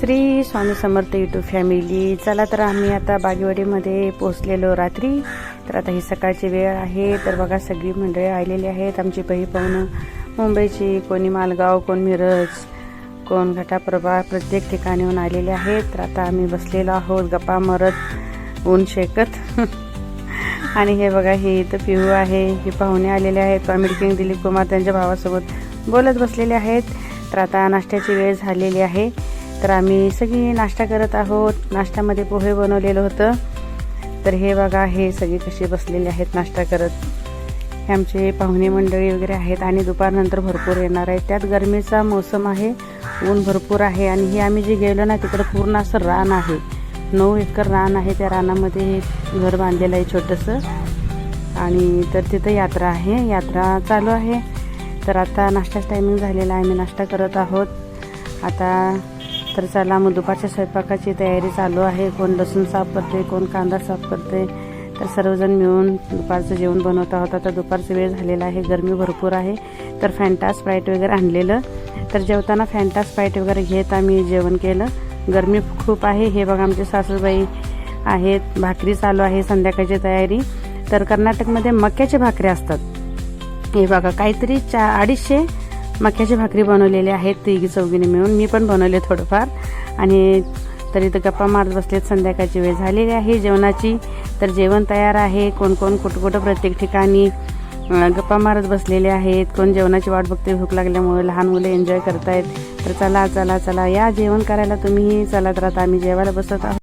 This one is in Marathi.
Shri Swami Samarth YouTube family. चला तर आम्ही आता बागेवाडीमध्ये पोहोचलेलो रात्री. तर आता ही सकाळची वेळ आहे. तर बघा सगळी मंडळी आलेली आहेत. आमची बही पाहुणं मुंबईची, कोणी मालगाव, कोण मिरज, कोण घाटाप्रभा, प्रत्येक ठिकाणीहून आलेले आहेत. तर आता आम्ही बसलेलो आहोत गप्पा मारत, ऊन शेकत. आणि हे बघा हे इथं पिहू आहे. हे पाहुणे आलेले आहेत. कॉमेडी किंग दिलीप कुमार त्यांच्या भावासोबत बोलत बसलेले आहेत. तर आता नाश्त्याची वेळ झालेली आहे. तर आम्ही सगळी नाश्ता करत आहोत. नाश्त्यामध्ये पोहे बनवलेलं होतं. तर हे बघा हे सगळे कसे बसलेले आहेत नाश्ता करत. हे आमचे पाहुणे मंडळी वगैरे आहेत. आणि दुपारनंतर भरपूर येणार आहे. त्यात गरमीचा मोसम आहे, ऊन भरपूर आहे. आणि हे आम्ही जे गेलो ना तिकडं पूर्ण असं रान आहे, 9 एकर रान आहे. त्या रानामध्ये घर बांधलेलं आहे छोटंसं. आणि तर तिथं यात्रा आहे, यात्रा चालू आहे. तर आता नाश्त्याचं टायमिंग झालेला आहे. आम्ही नाश्ता करत आहोत आता. तर चला मग दुपारच्या स्वयंपाकाची तयारी चालू आहे. कोण लसूण साफ करते, कोण कांदा साफ करते. तर सर्वजण मिळून दुपारचं जेवण बनवत आहोत. आता दुपारचा वेळ झालेला आहे, गरमी भरपूर आहे. तर फॅन्टा स्प्राईट वगैरे आणलेलं. तर जेवताना फॅन्टा स्प्राईट वगैरे घेत आम्ही जेवण केलं. गरमी खूप आहे. हे बघा आमचे सासूबाई आहेत, भाकरी चालू आहे, संध्याकाळची तयारी. तर कर्नाटकमध्ये मक्याचे भाकरी असतात. हे बघा काहीतरी 250 मक्याची भाकरी बनवलेली आहेत तिघी चौघीने मिळून. मी पण बनवले थोडंफार. आणि तर इथं गप्पा मारत बसलेत. संध्याकाळची वेळ झालेली आहे जेवणाची. तर जेवण तयार आहे. कोण कोण कुठं कुठं प्रत्येक ठिकाणी गप्पा मारत बसलेले आहेत. कोण जेवणाची वाट बघते भूक लागल्यामुळे. लहान मुलं एन्जॉय करतायत. तर चला चला चला या जेवण करायला तुम्हीही. चला तर आता आम्ही जेवायला बसत आहोत.